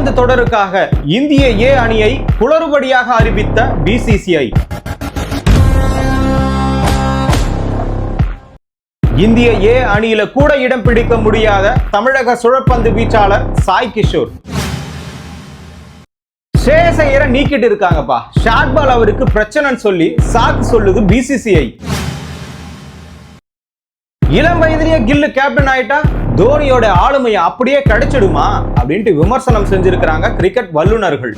கால்பந்து தொடருக்காக இந்திய ஏ அணியை குளறுபடியாக அறிவித்த பிசிசிஐ. இந்திய ஏ அணியில கூட இடம் பிடிக்க முடியாத தமிழக சுழற்பந்து வீச்சாளர் சாய் கிஷோர். ஸ்ரேயஸ் ஐயரை நீக்கிட்டு இருக்காங்கப்பா. ஷார்ட் பால் அவருக்கு பிரச்சனைன்னு சொல்லி சாக்கு சொல்லுது பிசிசிஐ. இளம் வயதிலேயே கில்லு கேப்டன் ஆயிட்டா தோனியோட ஆளுமையை அப்படியே கிடைச்சிடுமா அப்படின்ட்டு விமர்சனம் செஞ்சிருக்கிறாங்க கிரிக்கெட் வல்லுநர்கள்.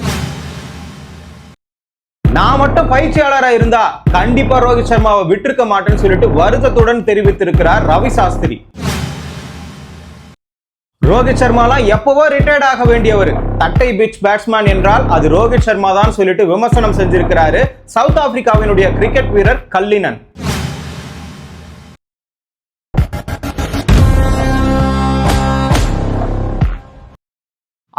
நான் மட்டும் பயிற்சியாளரா இருந்தா கண்டிப்பா ரோஹித் சர்மாவை விட்டிருக்க மாட்டேன்னு சொல்லிட்டு வருத்தத்துடன் தெரிவித்திருக்கிறார் ரவி சாஸ்திரி. ரோஹித் சர்மாலாம் எப்பவோ ரிட்டையர்ட் ஆக வேண்டியவர், தட்டை பிட்ச் பேட்ஸ்மேன் என்றால் அது ரோஹித் சர்மா தான் சொல்லிட்டு விமர்சனம் செஞ்சிருக்கிறாரு சவுத் ஆப்பிரிக்காவினுடைய கிரிக்கெட் வீரர் கல்லினன்.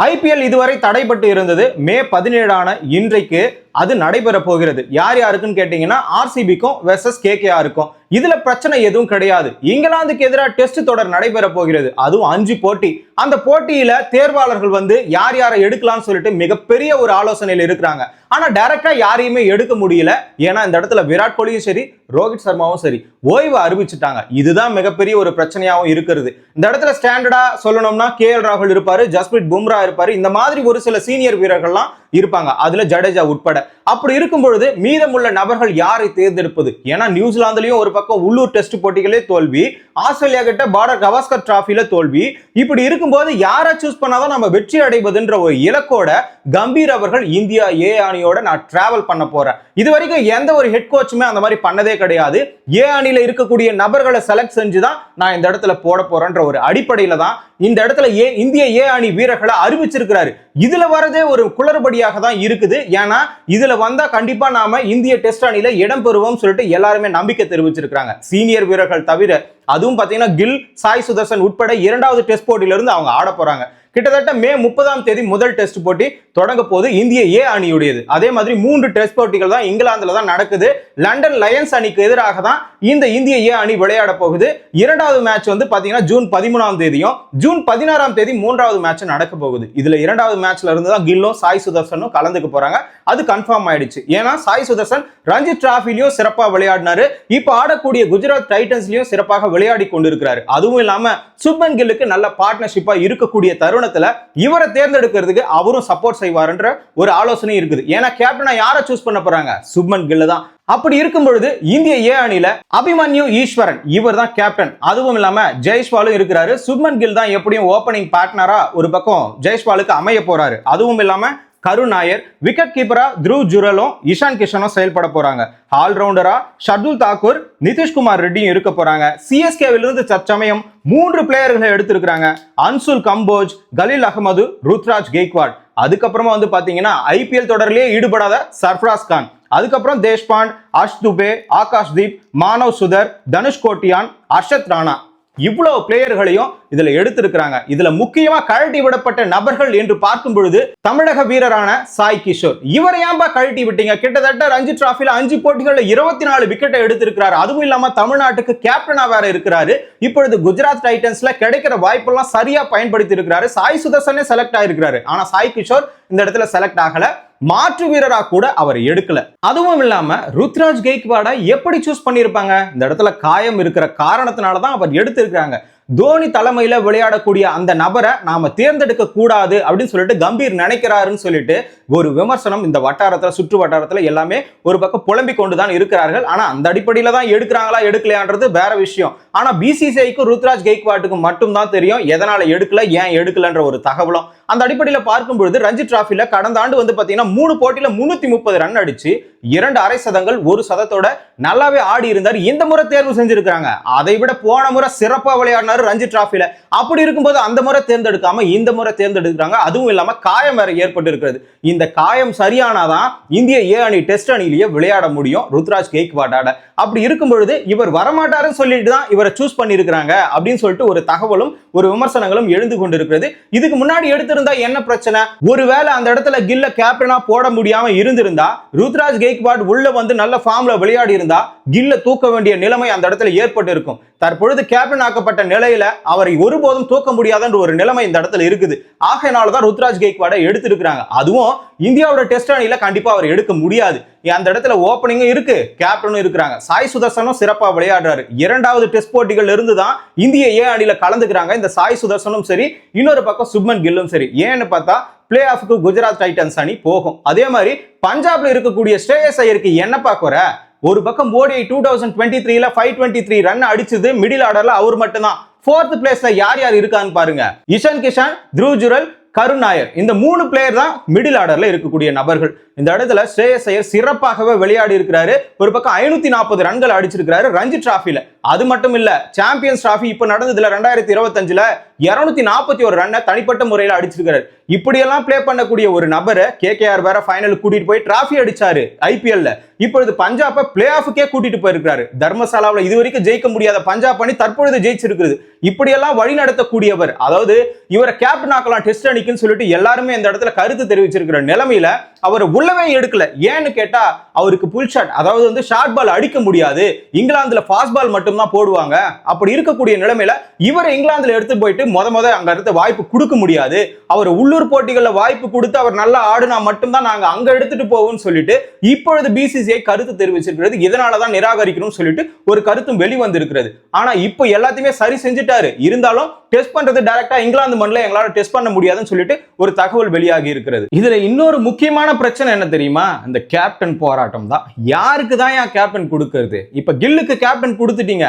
ஐபிஎல் இதுவரை தடைபட்டு இருந்தது. மே 17 இன்றைக்கு அது நடைபெற போகிறது. யார் யாருக்குன்னு கேட்டீங்கன்னா ஆர்சிபிக்கும் வெர்சஸ் கேகேஆருக்கும். இதுல பிரச்சனை எதுவும் கிடையாது. இங்கிலாந்துக்கு எதிராக டெஸ்ட் தொடர் நடைபெற போகிறது. அதுவும் 5 போட்டி. அந்த போட்டியில தேர்வாளர்கள் யார் யாரை எடுக்கலாம்னு சொல்லிட்டு மிகப்பெரிய ஒரு ஆலோசனையில் இருக்கிறாங்க. ஆனா டைரக்டா யாரையுமே எடுக்க முடியல. ஏன்னா இந்த இடத்துல விராட் கோலியும் சரி ரோஹித் சர்மாவும் சரி ஓய்வு அறிவிச்சுட்டாங்க. இதுதான் மிகப்பெரிய ஒரு பிரச்சனையாகவும் இருக்கிறது. இந்த இடத்துல ஸ்டாண்டர்டா சொல்லணும்னா KL ராகுல் இருப்பாரு, ஜஸ்பிரீத் பும்ரா இருப்பாரு, இந்த மாதிரி ஒரு சில சீனியர் வீரர்கள்லாம் இருப்பாங்க, அதுல ஜடேஜா உட்பட. அப்படி இருக்கும் பொழுது மீதமுள்ள நபர்கள் யாரை தேர்ந்தெடுப்பது? ஏன்னா நியூசிலாந்துலயும் ஒரு பக்கம் உள்ளூர் டெஸ்ட் போட்டிகளே தோல்வி, ஆஸ்திரேலியா கிட்ட பார்டர் கவாஸ்கர் டிராபில தோல்வி. இப்படி இருக்கும்போது யாரை சூஸ் பண்ணாதான் நம்ம வெற்றி அடைவதுன்ற ஒரு இலக்கோட கம்பீர் அவர்கள் இந்தியா ஏ அணியோட நான் டிராவல் பண்ண போறேன். இது வரைக்கும் எந்த ஒரு ஹெட் கோச்சுமே அந்த மாதிரி பண்ணதே கிடையாது. ஏ அணியில இருக்கக்கூடிய நபர்களை செலக்ட் செஞ்சுதான் நான் இந்த இடத்துல போட போறேன்ற ஒரு அடிப்படையில தான் இந்த இடத்துல இந்திய ஏ அணி வீரர்களை அறிவிச்சிருக்கிறாரு. இதுல வரதே ஒரு குளறுபடியாக தான் இருக்குது. ஏன்னா இதுல வந்தா கண்டிப்பா நாம இந்திய டெஸ்ட் அணியில இடம் பெறுவோம் சொல்லிட்டு எல்லாருமே நம்பிக்கை தெரிவிச்சிருக்காங்க, சீனியர் வீரர்கள் தவிர. அதுவும் பாத்தீங்கன்னா கில், சாய் சுதர்சன் உட்பட 2வது டெஸ்ட் போட்டியில இருந்து அவங்க ஆட போறாங்க. கிட்டத்தட்ட மே 30 முதல் டெஸ்ட் போட்டி தொடங்க போது இந்திய ஏ அணியுடையது. அதே மாதிரி 3 டெஸ்ட் போட்டிகள் தான் இங்கிலாந்துல தான் நடக்குது. லண்டன் லயன்ஸ் அணிக்கு எதிராக தான் இந்த இந்திய ஏ அணி விளையாட போகுது. 2வது மேட்ச் பாத்தீங்கன்னா ஜூன் 13 ஜூன் 16 3வது மேட்ச் நடக்க போகுது. இதுல 2வது மேட்ச்ல இருந்து தான் கில்லும் சாய் சுதர்சனும் கலந்துக்க போறாங்க. அது கன்ஃபார்ம் ஆயிடுச்சு. ஏன்னா சாய் சுதர்சன் ரஞ்சி டிராபிலையும் சிறப்பா விளையாடினாரு. இப்ப ஆடக்கூடிய குஜராத் டைட்டன்ஸ்லயும் சிறப்பாக விளையாடி கொண்டிருக்கிறாரு. அதுவும் இல்லாம சுப்மன் கில்லுக்கு நல்ல பார்ட்னர்ஷிப்பா இருக்கக்கூடிய தருணத்துல இவரை தேர்ந்தெடுக்கிறதுக்கு அவரும் சப்போர்ட் செய்வார்ன்ற ஒரு ஆலோசனை இருக்குது. ஏன்னா கேப்டனா யாரை சூஸ் பண்ண போறாங்க? சுப்மன் கில் தான். அப்படி இருக்கும் பொழுது இந்திய ஏ அணியில அபிமன்யு ஈஸ்வரன் இவர் தான் கேப்டன். அதுவும் இல்லாம ஜெய்ஸ்வாலும் இருக்கிறாரு. சுப்மன் கில் தான் எப்படியும் ஓபனிங் பார்ட்னரா ஒரு பக்கம் ஜெய்ஸ்வாலுக்கு அமைய போறாரு. அதுவும் இல்லாம கருண் நாயர், விக்கெட் கீப்பரா த்ருவ் ஜுரலும் இஷான் கிஷனும் செயல்பட போறாங்க. ஆல்ரவுண்டரா ஷர்துல் தாக்கூர், நிதிஷ்குமார் ரெட்டியும் இருக்க போறாங்க. சிஎஸ்கேவிலிருந்து தற்சமயம் 3 பிளேயர்களை எடுத்திருக்கிறாங்க. அன்சுல் கம்போஜ், கலீல் அகமது, ருத்ராஜ் கெய்க்வாட். அதுக்கப்புறமா பாத்தீங்கன்னா ஐபிஎல் தொடரிலேயே ஈடுபடாத சர்ஃப்ராஸ் கான், அதுக்கப்புறம் தேஷ்பாண்ட், அர்ஷ் துபே, ஆகாஷ் தீப், மானவ் சுதர், தனுஷ் கோட்டியான், அர்ஷத் ராணா, இவ்வளவு பிளேயர்களையும் இதுல எடுத்திருக்கிறாங்க. இதுல முக்கியமா கழட்டி விடப்பட்ட நபர்கள் என்று பார்க்கும் பொழுது தமிழக வீரரான சாய் கிஷோர். இவரை ஏன்பா கழட்டி விட்டீங்க? கிட்டத்தட்ட ரஞ்சி டிராபில 5 போட்டிகள்ல 24 விக்கெட்டை எடுத்திருக்கிறாரு. அதுவும் இல்லாம தமிழ்நாட்டுக்கு கேப்டனா வேற இருக்கிறாரு. இப்பொழுது குஜராத் டைட்டன்ஸ்ல கிடைக்கிற வாய்ப்பெல்லாம் சரியா பயன்படுத்தி இருக்கிறாரு. சாய் சுதர்சனே செலக்ட் ஆயிருக்கிறாரு. ஆனா சாய் கிஷோர் இந்த இடத்துல செலக்ட் ஆகல. மாற்று வீரரா கூட அவர் எடுக்கல. அதுவும் இல்லாம ருத்ராஜ் கெய்க்வாடை எப்படி சூஸ் பண்ணிருப்பாங்க? இந்த இடத்துல காயம் இருக்கிற காரணத்தினாலதான் அவர் எடுத்திருக்காங்க. தோனி தலைமையில விளையாடக்கூடிய அந்த நபரை நாம தேர்ந்தெடுக்க கூடாது அப்படின்னு சொல்லிட்டு கம்பீர் நினைக்கிறாருன்னு சொல்லிட்டு ஒரு விமர்சனம் இந்த வட்டாரத்துல, சுற்று வட்டாரத்துல எல்லாமே ஒரு பக்கம் புலம்பிக் கொண்டுதான் இருக்கிறார்கள். ஆனா அந்த அடிப்படையில தான் எடுக்கிறாங்களா எடுக்கலையான்றது வேற விஷயம். ஆனா பிசிசிஐக்கும் ருத்ராஜ் கெய்க்வாட்டுக்கு மட்டும் தான் தெரியும் எதனால எடுக்கல, ஏன் எடுக்கலன்ற ஒரு தகவலும். அந்த அடிப்படையில பார்க்கும் பொழுது ரஞ்சி டிராபில கடந்த ஆண்டு பாத்தீங்கன்னா 3 போட்டியில 330 ரன் அடிச்சு 2 அரை சதங்கள் 1 சதத்தோட நல்லாவே ஆடி இருந்தார். இந்த முறை தேர்வு செஞ்சிருக்காங்க. அதை விட போன முறை சிறப்பா விளையாடினாரு ரஞ்சி டிராபில. அப்படி இருக்கும்போது அந்த முறை தேர்ந்தெடுக்காம இந்த முறை தேர்ந்தெடுக்கிறாங்க. அதுவும் இல்லாம காயம் வேற ஏற்பட்டு இருக்கிறது. இந்த காயம் சரியானாதான் இந்திய ஏ அணி டெஸ்ட் அணியிலேயே விளையாட முடியும் ருத்ராஜ் கெய்க்வாடாட. அப்படி இருக்கும் பொழுது இவர் வரமாட்டாருன்னு சொல்லிட்டு தான் இவரை சூஸ் பண்ணி இருக்கிறாங்க அப்படின்னு சொல்லிட்டு ஒரு தகவலும் ஒரு விமர்சனங்களும் எழுந்து கொண்டிருக்கிறது. இதுக்கு முன்னாடி எடுத்திருந்தா என்ன பிரச்சனை? ஒருவேளை அந்த இடத்துல கில்ல கேப்டனா போட முடியாம இருந்திருந்தா ருத்ராஜ் கெய்க்வாட் கெய்க்வாட் உள்ள வந்து நல்ல ஃபார்ம்ல விளையாடி இருந்தா கில்ல தூக்க வேண்டிய நிலைமை அந்த இடத்துல ஏற்பட்டு இருக்கும். தற்பொழுது கேப்டன் ஆக்கப்பட்ட நிலையில அவரை ஒருபோதும் தூக்க முடியாதுன்ற ஒரு நிலைமை இந்த இடத்துல இருக்குது. ஆகையினாலதான் ருத்ராஜ் கெய்க்வாடை எடுத்திருக்கிறாங்க. அதுவும் இந்தியாவோட டெஸ்ட் அணியில கண்டிப்பா அவர் எடுக்க முடியாது. அந்த இடத்துல ஓப்பனிங்கும் இருக்கு, கேப்டனும் இருக்கிறாங்க. சாய் சுதர்சனும் சிறப்பா விளையாடுறாரு. இரண்டாவது டெஸ்ட் போட்டிகள் இருந்துதான் இந்திய ஏ அணியில கலந்துக்கிறாங்க இந்த சாய் சுதர்சனும் சரி, இன்னொரு பக்கம் சுப்மன் கில்லும் சரி. ஏன்னு பார்த்தா பிளே ஆஃப்க்கு குஜராத் டைட்டன்ஸ் அணி போகும். அதே மாதிரி பஞ்சாப்ல இருக்கக்கூடிய ஸ்ரேயஸ் ஐயருக்கு என்னப்பா குறை? ஒரு பக்கம் ஓடிஐ 2023ல 523 ரன் அடிச்சது மிடில் ஆர்டர்ல அவர் மட்டும்தான். 4th பிளேஸ்ல யார் யார் இருக்கான்னு பாருங்க. இஷான் கிஷான், த்ருவ் ஜுரல், கருண் நாயர், இந்த 3 பிளேயர் தான் மிடில் ஆர்டர்ல இருக்கக்கூடிய நபர்கள். இந்த இடத்துல ஸ்ரேயஸ் ஐயர் சிறப்பாகவே விளையாடி இருக்கிறாரு. ஒரு பக்கம் 540 ரன்கள் அடிச்சிருக்காரு ரஞ்சி டிராஃபில. அது மட்டும் இல்ல, சாம்பியன்ஸ் டிராஃபி இப்ப நடந்ததுல 2025ல 241 ரன்னை தனிப்பட்ட முறையில் அடிச்சிருக்காரு. இப்படியெல்லாம் பிளே பண்ணக்கூடிய ஒரு நபரை கேகேஆர் வேற ஃபைனல் கூட்டிட்டு போய் டிராஃபி அடிச்சாரு ஐபிஎல்ல. இப்பொழுது பஞ்சாபை பிளே ஆஃப்க்கே கூட்டிட்டு போயிருக்காரு. தர்மசாலாவில் இதுவரைக்கும் ஜெயிக்க முடியாத பஞ்சாப் அணி தற்பொழுது ஜெயிச்சிருக்கிறது. இப்படியெல்லாம் வழி நடத்தக்கூடியவர். அதாவது இவரை கேப்டன் ஆக்கலாம் டெஸ்ட் அணிக்குன்னு சொல்லிட்டு எல்லாருமே இந்த இடத்துல கருத்து தெரிவிச்சிருக்கிற நிலைமையில அவர் உள்ளவே எடுக்கல. ஏன்னு கேட்டா அவருக்கு புல் ஷாட், அதாவது வந்து ஷார்ட் பால் அடிக்க முடியாது. இங்கிலாந்துல ஃபாஸ்ட் பால் மட்டும் தான் போடுவாங்க. அப்படி இருக்கக்கூடிய நிலைமையில இவரை இங்கிலாந்துல எடுத்து போயிட்டு முத அங்க எடுத்து வாய்ப்பு கொடுக்க முடியாது. அவர் உள்ளூர் போட்டிகள்ல வாய்ப்பு கொடுத்து அவர் நல்லா ஆடுனா மட்டும்தான் நாங்க அங்க எடுத்துட்டு போவோம்னு சொல்லிட்டு இப்பொழுது பிசிசிஐ கருத்து தெரிவிச்சிருக்கிறது. இதனாலதான் நிராகரிக்கணும்னு சொல்லிட்டு ஒரு கருத்தும் வெளிவந்திருக்கிறது. ஆனா இப்ப எல்லாத்தையுமே சரி செஞ்சுட்டாரு. இருந்தாலும் டெஸ்ட் பண்றது டைரக்டா இங்கிலாந்து மண்ணில் எங்களால டெஸ்ட் பண்ண முடியாதுன்னு சொல்லிட்டு ஒரு தகவல் வெளியாகி இருக்கிறது. இதுல இன்னொரு முக்கியமான பிரச்சனை என்ன தெரியுமா? இந்த கேப்டன் போராட்டம் தான். யாருக்கு தான் ஏன் கேப்டன் கொடுக்கிறது? இப்ப கில்லுக்கு கேப்டன் கொடுத்துட்டீங்க,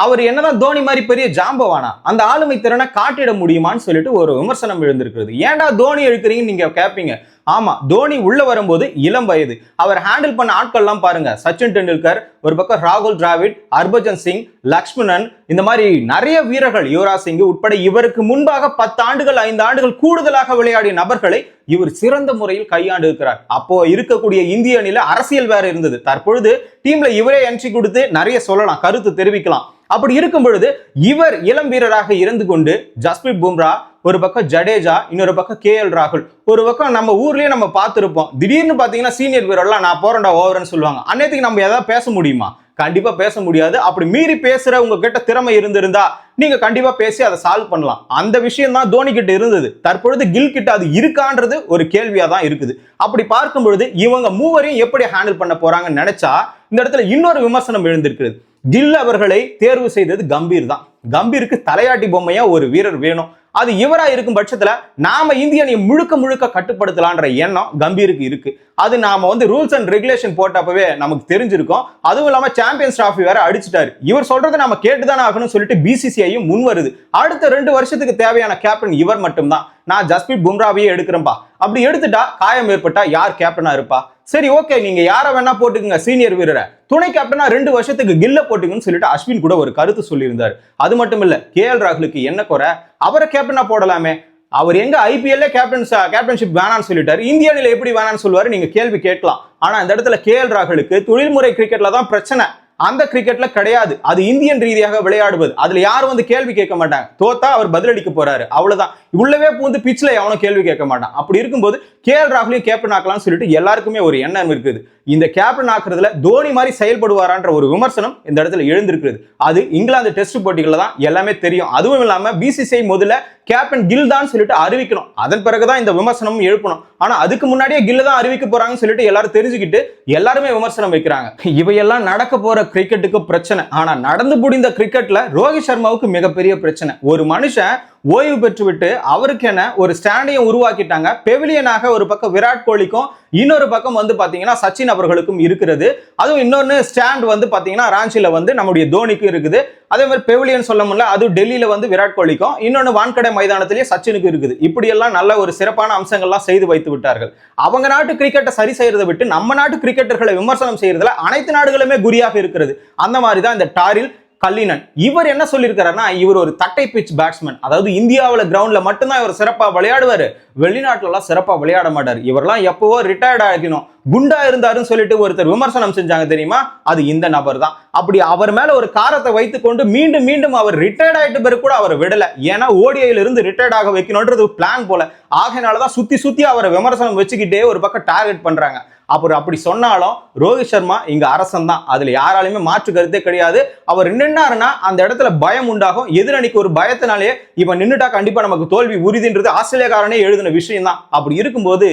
அவர் என்னதான் தோனி மாதிரி பெரிய ஜாம்பவானா, அந்த ஆளுமை திறனை காட்டிட முடியுமான்னு சொல்லிட்டு ஒரு விமர்சனம் எழுந்திருக்கிறது. ஏன்டா தோனி எழுக்கிறீங்கன்னு நீங்க கேட்பீங்க. ஆமா, தோனி உள்ள வரும்போது இளம் வயது. அவர் ஹேண்டில் பண்ண ஆட்கள்லாம் பாருங்க. சச்சின் டெண்டுல்கர், ஒரு பக்கம் ராகுல் டிராவிட், ஹர்பஜன் சிங், லக்ஷ்மணன், இந்த மாதிரி நிறைய வீரர்கள், யுவராஜ் சிங் உட்பட இவருக்கு முன்பாக 10 ஆண்டுகள் 5 ஆண்டுகள் கூடுதலாக விளையாடிய நபர்களை இவர் சிறந்த முறையில் கையாண்டு இருக்கிறார். அப்போ இருக்கக்கூடிய இந்திய அணியில அரசியல் வேற இருந்தது. தற்பொழுது டீம்ல இவரே என்ட்ரி கொடுத்து நிறைய சொல்லலாம், கருத்து தெரிவிக்கலாம். அப்படி இருக்கும் பொழுது இவர் இளம் வீரராக இருந்து கொண்டு ஜஸ்பிரீத் பும்ரா, ஒரு பக்கம் ஜடேஜா, இன்னொரு பக்கம் கேஎல் ராகுல், ஒரு பக்கம் நம்ம ஊர்லயே நம்ம பார்த்திருப்போம். திடீர்னு பாத்தீங்கன்னா சீனியர் வீரர்லாம் நான் போறேன்டா ஓவர்னு சொல்லுவாங்க. அன்னைக்கு நம்ம ஏதாவது பேச முடியுமா? கண்டிப்பா பேச முடியாது. அப்படி மீறி பேசுற உங்ககிட்ட திறமை இருந்திருந்தா நீங்க கண்டிப்பா பேசி அதை சால்வ் பண்ணலாம். அந்த விஷயம் தான் தோனி கிட்ட இருந்தது. தற்பொழுது கில் கிட்ட அது இருக்கான்றது ஒரு கேள்வியா தான் இருக்குது. அப்படி பார்க்கும் பொழுது இவங்க மூவரையும் எப்படி ஹேண்டில் பண்ண போறாங்கன்னு நினைச்சா இந்த இடத்துல இன்னொரு விமர்சனம் எழுந்திருக்கிறது. கில் அவர்களை தேர்வு செய்தது கம்பீர் தான். கம்பீருக்கு தலையாட்டி பொம்மையா ஒரு வீரர் வேணும். அது இவரா இருக்கும் பட்சத்துல நாம இந்திய அணியை முழுக்க கட்டுப்படுத்தலான்ற எண்ணம் கம்பீருக்கு இருக்கு. அது நாம வந்து ரூல்ஸ் அண்ட் ரெகுலேஷன் போட்டப்பவே நமக்கு தெரிஞ்சிருக்கும். அதுவும் இல்லாம சாம்பியன்ஸ் டிராஃபி வேற அடிச்சுட்டாரு. இவர் சொல்றதை நாம கேட்டுதானே ஆகணும்னு சொல்லிட்டு பிசிசிஐயும் முன் வருது. அடுத்த 2 வருஷத்துக்கு தேவையான கேப்டன் இவர் மட்டும்தான். நான் ஜஸ்பிரீத் பும்ராவையே எடுக்கிறேன்பா. அப்படி எடுத்துட்டா காயம் ஏற்பட்டா யார் கேப்டனா இருப்பா? சரி, ஓகே, நீங்க யார வேணா போட்டுக்குங்க சீனியர் வீரரை, துணை கேப்டனா 2 வருஷத்துக்கு கில்ல போட்டுக்குன்னு சொல்லிட்டு அஸ்வின் கூட ஒரு கருத்து சொல்லியிருந்தார். அது மட்டும் இல்ல, கேஎல் ராகுலுக்கு என்ன குறை? அவரை கேப்டனா போடலாமே. அவர் எங்க ஐபிஎல்ல கேப்டன்ஷிப் வேணான்னு சொல்லிட்டாரு, இந்திய அணியில எப்படி வேணான்னு சொல்லுவாரு நீங்க கேள்வி கேட்கலாம். ஆனா இந்த இடத்துல கேஎல் ராகுலுக்கு தொழில்முறை கிரிக்கெட்ல தான் பிரச்சனை, அந்த கிரிக்கெட்ல கிடையாது. அது இந்தியன் ரீதியாக விளையாடுவது. அதுல யாரும் வந்து கேள்வி கேட்க மாட்டாங்க. தோத்தா அவர் பதிலடிக்க போறாரு, அவ்வளவுதான். உள்ளவே பூந்து பிச்சில் எவனும் கேள்வி கேட்க மாட்டான். அப்படி இருக்கும்போது கேஎல் ராகுலையும் கேப்டன் ஆக்கலாம்னு சொல்லிட்டு எல்லாருக்குமே ஒரு எண்ணம் இருக்குது. இந்த கேப்டன் ஆக்குறதுல தோனி மாதிரி செயல்படுவாரான்ற ஒரு விமர்சனம் இந்த இடத்துல எழுந்திருக்கிறது. அது இங்கிலாந்து டெஸ்ட் போட்டிகள்ல தான் எல்லாமே தெரியும். அதுவும் இல்லாம பிசிசிஐ முதல்ல கேப்டன் கில் தான் சொல்லிட்டு அறிவிக்கணும். அதன் பிறகுதான் இந்த விமர்சனமும் எழுப்பணும். ஆனா அதுக்கு முன்னாடியே கில் தான் அறிவிக்க போறாங்கன்னு சொல்லிட்டு எல்லாரும் தெரிஞ்சுக்கிட்டு எல்லாருமே விமர்சனம் வைக்கிறாங்க. இவையெல்லாம் நடக்க போற கிரிக்கெட்டுக்கு பிரச்சனை. ஆனா நடந்து முடிந்த கிரிக்கெட்ல ரோஹித் சர்மாவுக்கு மிகப்பெரிய பிரச்சனை. ஒரு மனுஷன் ஓய்வு பெற்றுவிட்டு அவருக்கென ஒரு ஸ்டாண்டையும் உருவாக்கிட்டாங்க. பெவிலியனாக ஒரு பக்கம் விராட் கோலிக்கும் இன்னொரு பக்கம் வந்து பாத்தீங்கன்னா சச்சின் அவர்களுக்கும் இருக்கிறது. அதுவும் இன்னொன்னு ஸ்டாண்ட் வந்து பாத்தீங்கன்னா ராஞ்சில வந்து நம்முடைய தோனிக்கும் இருக்குது. அதே மாதிரி பெவிலியன் சொல்ல முடியல, அது டெல்லியில வந்து விராட் கோலிக்கும், இன்னொன்னு வான்கடை மைதானத்திலேயே சச்சினுக்கு இருக்குது. இப்படி எல்லாம் நல்ல ஒரு சிறப்பான அம்சங்கள்லாம் செய்து வைத்து விட்டார்கள். அவங்க நாட்டு கிரிக்கெட்டை சரி செய்யறதை விட்டு நம்ம நாட்டு கிரிக்கெட்டர்களை விமர்சனம் செய்யறதுல அனைத்து நாடுகளுமே குறியாக இருக்கிறது. அந்த மாதிரி தான் இந்த டாரில் கல்லினன். இவர் என்ன சொல்லியிருக்காருன்னா, இவர் ஒரு தட்டை பிச் பேட்ஸ்மேன். அதாவது இந்தியாவில் கிரவுண்ட்ல மட்டும்தான் இவர் சிறப்பா விளையாடுவாரு, வெளிநாட்டுல எல்லாம் சிறப்பா விளையாட மாட்டார். இவரெல்லாம் எப்பவோ ரிட்டையர்ட் ஆகிக்கணும், குண்டா இருந்தாருன்னு சொல்லிட்டு ஒருத்தர் விமர்சனம் செஞ்சாங்க தெரியுமா? அது இந்த நபர் தான். அப்படி அவர் மேல ஒரு காரத்தை வைத்துக் கொண்டு மீண்டும் அவர் ரிட்டையர்ட் ஆயிட்டு பிறகு கூட அவரை விடல. ஏன்னா ஓடிஐல இருந்து ரிட்டையர்ட் ஆக வைக்கணும்ன்றது பிளான் போல. ஆகையினாலதான் சுத்தி அவரை விமர்சனம் வச்சுக்கிட்டே ஒரு பக்கம் டார்கெட் பண்றாங்க. அப்புறம் அப்படி சொன்னாலும் ரோஹித் சர்மா இங்க அரசன் தான், அதுல யாராலுமே மாற்று கருத்தே கிடையாது. அவர் நின்றாருன்னா அந்த இடத்துல பயம் உண்டாகும், எதிரணிக்கு ஒரு பயத்தினாலே இவன் நின்னுட்டா கண்டிப்பா நமக்கு தோல்வி உறுதின்றது ஆஸ்திரேலியாக்காரனே எழுதின விஷயம் தான். அப்படி இருக்கும்போது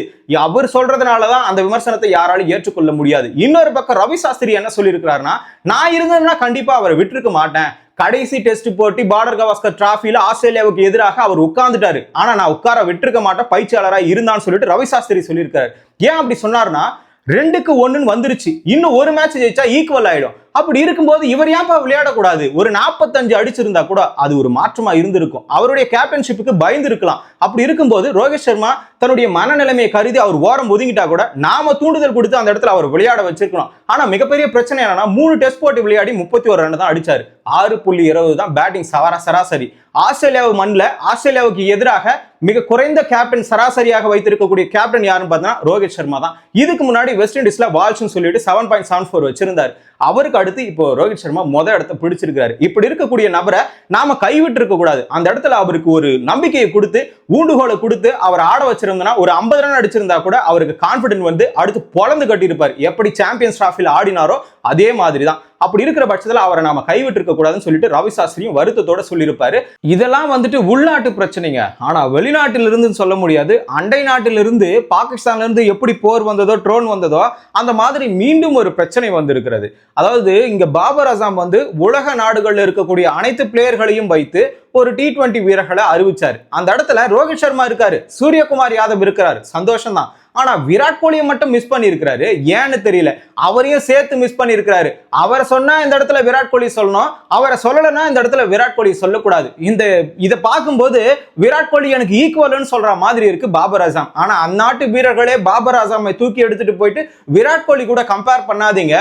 அவர் சொல்றதுனாலதான் அந்த விமர்சனத்தை யாராலும் ஏற்றுக்கொள்ள முடியாது. இன்னொரு பக்கம் ரவி சாஸ்திரி என்ன சொல்லியிருக்கிறாருன்னா, நான் இருந்ததுன்னா கண்டிப்பா அவரை விட்டுருக்க மாட்டேன், கடைசி டெஸ்ட் போட்டி பார்டர் கவாஸ்கர் டிராஃபில ஆஸ்திரேலியாவுக்கு எதிராக அவர் உட்கார்ந்துட்டாரு, ஆனா நான் உட்கார விட்டுருக்க மாட்டேன் பயிற்சியாளரா இருந்தான்னு சொல்லிட்டு ரவி சாஸ்திரி சொல்லியிருக்காரு. ஏன் அப்படி சொன்னார்னா, 2-1 வந்துருச்சு, இன்னும் ஒரு மேட்ச் ஜெயிச்சா ஈக்குவல் ஆயிடும். அப்படி இருக்கும்போது இவர் ஏன்பா விளையாடக்கூடாது, ஒரு 45 அடிச்சிருந்தா கூட அது ஒரு மாற்றமா இருந்திருக்கும், அவருடைய கேப்டன்ஷிப்புக்கு பயந்து இருக்கலாம். அப்படி இருக்கும்போது ரோஹித் சர்மா தன்னுடைய மனநிலைமையை கருதி அவர் ஓரம் ஒதுங்கிட்டா கூட நாம தூண்டுதல் கொடுத்து அந்த இடத்துல அவர் விளையாட வச்சிருக்கணும். ஆனா மிகப்பெரிய பிரச்சனை என்னன்னா, 3 டெஸ்ட் போட்டி விளையாடி 31 ரன் தான் அடிச்சாரு, 6.20 தான் பேட்டிங் சராசரி. ஆஸ்திரேலியாவு மண்ணில் ஆஸ்திரேலியாவுக்கு எதிராக மிக குறைந்த கேப்டன் சராசரியாக வைத்திருக்கக்கூடிய கேப்டன் யாருன்னு பார்த்தா ரோஹித் சர்மா தான். இதுக்கு முன்னாடி வெஸ்ட் இண்டீஸ்ல வால்ஸ்னு சொல்லிட்டு 7.74 வச்சிருந்தாரு. அவருக்கு அடுத்து இப்போ ரோஹித் சர்மா முதல் இடத்தை பிடிச்சிருக்காரு. இப்படி இருக்கக்கூடிய நபரை நாம கைவிட்டு இருக்க கூடாது. அந்த இடத்துல அவருக்கு ஒரு நம்பிக்கையை கொடுத்து ஊண்டுகோலை கொடுத்து அவர் ஆட வச்சிருந்தா ஒரு 50 ரன் அடிச்சிருந்தா கூட அவருக்கு கான்பிடன்ட் வந்து அடுத்து பொழந்து கட்டியிருப்பார். எப்படி சாம்பியன்ஸ் டிராஃபில ஆடினாரோ அதே மாதிரி தான். அப்படி இருக்கிற பட்சத்தில் அவரை நாம கைவிட்டு இருக்க கூடாதுன்னு சொல்லிட்டு ரவி சாஸ்திரியும் வருத்தத்தோட சொல்லியிருப்பாரு. இதெல்லாம் வந்துட்டு உள்நாட்டு பிரச்சனைங்க. ஆனா வெளிநாட்டிலிருந்து சொல்ல முடியாது. அண்டை நாட்டிலிருந்து பாகிஸ்தான்ல இருந்து எப்படி போர் வந்ததோ ட்ரோன் வந்ததோ அந்த மாதிரி மீண்டும் ஒரு பிரச்சனை வந்திருக்கிறது. அதாவது இங்க பாபர் அசாம் வந்து உலக நாடுகள்ல இருக்கக்கூடிய அனைத்து பிளேயர்களையும் வைத்து ஒரு T20 வீரர்களை அறிவிச்சாரு. அந்த இடத்துல ரோஹித் சர்மா இருக்காரு, சூரியகுமார் யாதவ் இருக்கிறாரு, சந்தோஷம் தான். ஆனா விராட் கோலியை மட்டும் மிஸ் பண்ணி இருக்கிறாரு. ஏன்னு தெரியல, அவரையும் சேர்த்து மிஸ் பண்ணி இருக்கிறாரு. அவரை சொன்னா இந்த இடத்துல விராட் கோலி சொல்லணும், அவரை சொல்லலைன்னா இந்த இடத்துல விராட் கோலி சொல்லக்கூடாது. இதை பார்க்கும்போது விராட் கோலி எனக்கு ஈக்குவல்னு சொல்ற மாதிரி இருக்கு பாபர் அசாம். ஆனா அந்நாட்டு வீரர்களே பாபர் அசாமை தூக்கி எடுத்துட்டு போயிட்டு விராட் கோலி கூட கம்பேர் பண்ணாதீங்க.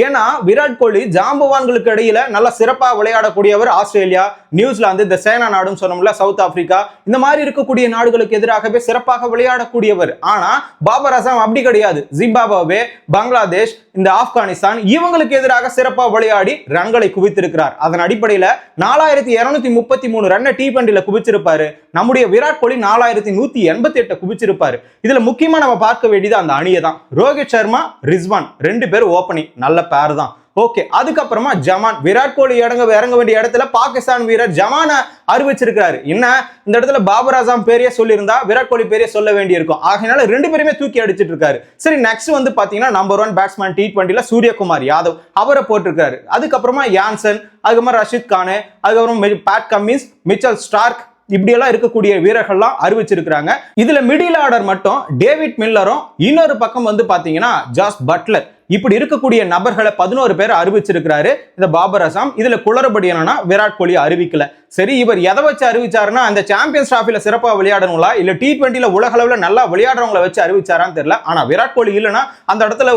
ஏன்னா விராட் கோலி ஜாம்பவான்களுக்கு இடையில நல்லா சிறப்பா விளையாடக்கூடியவர். ஆஸ்திரேலியா, நியூசிலாந்து, இந்த சேனா நாடுன்னு சொன்னோம்ல, சவுத் ஆப்பிரிக்கா, இந்த மாதிரி இருக்கக்கூடிய நாடுகளுக்கு எதிராகவே சிறப்பாக விளையாடக்கூடியவர். ஆனா பாபர் அசாம் அப்படி கிடையாது. ஜிம்பாப்வே, பங்களாதேஷ், இந்த ஆப்கானிஸ்தான் இவங்களுக்கு எதிராக சிறப்பாக விளையாடி ரன்களை குவித்திருக்கிறார். அதன் அடிப்படையில் 4233 ரன் T20ல குவிச்சிருப்பாரு. நம்முடைய விராட் கோலி 4188 குவிச்சிருப்பாரு. இதுல முக்கியமா நம்ம பார்க்க வேண்டியது அந்த அணியை தான். ரோஹித் சர்மா, ரிஸ்வான் 2 பேர் ஓப்பனிங், நல்ல பேர் தான். ஓகே, அதுக்கப்புறமா ஜமான், விராட் கோலி இறங்க வேண்டிய இடத்துல பாகிஸ்தான் வீரர் ஜமான அறிவிச்சிருக்காரு. என்ன இந்த இடத்துல பாபர் அசாம் பேரையே சொல்லியிருந்தா விராட் கோலி பேரையே சொல்ல வேண்டியிருக்கும். ஆகையினால 2 பேருமே தூக்கி அடிச்சிட்டு இருக்காரு. சரி, நெக்ஸ்ட் வந்து பாத்தீங்கன்னா நம்பர் 1 பேட்ஸ்மேன் T20ல சூரியகுமார் யாதவ், அவரை போட்டிருக்காரு. அதுக்கப்புறமா யான்சன், அதுக்கப்புறம் ரஷித் கானு, அதுக்கப்புறம் பேட் கம்மின்ஸ், மிச்சல் ஸ்டார்க், இப்படியெல்லாம் இருக்கக்கூடிய வீரர்கள்லாம் அறிவிச்சிருக்கிறாங்க. இதுல மிடில் ஆர்டர் மட்டும் டேவிட் மில்லரும், இன்னொரு பக்கம் வந்து பாத்தீங்கன்னா ஜாஸ் பட்லர், இப்படி இருக்கக்கூடிய நபர்களை 11 பேர் அறிவிச்சிருக்கிறாரு இந்த பாபர் அசாம். இதுல குளறுபடி என்னன்னா விராட் கோலி அறிவிக்கல. சரி, இவர் எதை வச்சு அறிவிச்சாருன்னா அந்த சாம்பியன்ஸ் டிராஃபில சிறப்பா விளையாடணுங்களா இல்ல T20ல உலக அளவுல நல்லா விளையாடுறவங்களை வச்சு அறிவிச்சாரான்னு தெரியல. ஆனா விராட் கோலி இல்லைன்னா அந்த இடத்துல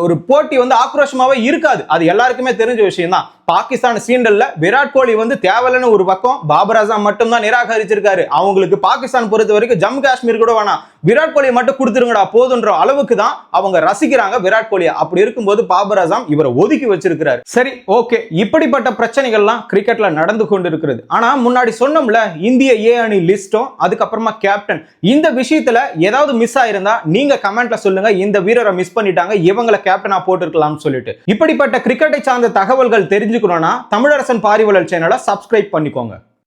ஒரு போட்டி வந்து ஆக்ரோஷமாவே இருக்காது. அது எல்லாருக்குமே தெரிஞ்ச விஷயம் தான். பாகிஸ்தான் சீண்டல்ல விராட் கோலி வந்து தேவையில்லைன்னு ஒரு பக்கம், பாபர் அசாம் மட்டும் தான் நிராகரிச்சிருக்காரு. அவங்களுக்கு பாகிஸ்தான் பொறுத்த வரைக்கும் ஜம்மு காஷ்மீர் கூட வேணாம், விராட் கோலியை மட்டும் கொடுத்துருங்கடா போதுன்ற அளவுக்கு தான் அவங்க ரசிக்கிறாங்க விராட் கோலியை. அப்படி இருக்கும்போது பாபர் அசாம் இவரை ஒதுக்கி வச்சிருக்கிறாரு. சரி, ஓகே, இப்படிப்பட்ட பிரச்சனைகள்லாம் கிரிக்கெட்ல நடந்து கொண்டு இருக்கிறது. ஆனா முன்னாடி சொன்னோம்ல, இந்திய ஏ அணி லிஸ்டும் அதுக்கப்புறமா கேப்டன், இந்த விஷயத்துல ஏதாவது மிஸ் ஆயிருந்தா நீங்க கமெண்ட்ல சொல்லுங்க. இந்த வீரரை மிஸ் பண்ணிட்டாங்க, இவங்களை கேப்டனா போட்டுருக்கலாம்னு சொல்லிட்டு. இப்படிப்பட்ட கிரிக்கெட்டை சார்ந்த தகவல்கள் தெரிஞ்சுக்கணும்னா தமிழரசன் பாரிவளர் சேனலை சப்ஸ்கிரைப் பண்ணிக்கோங்க.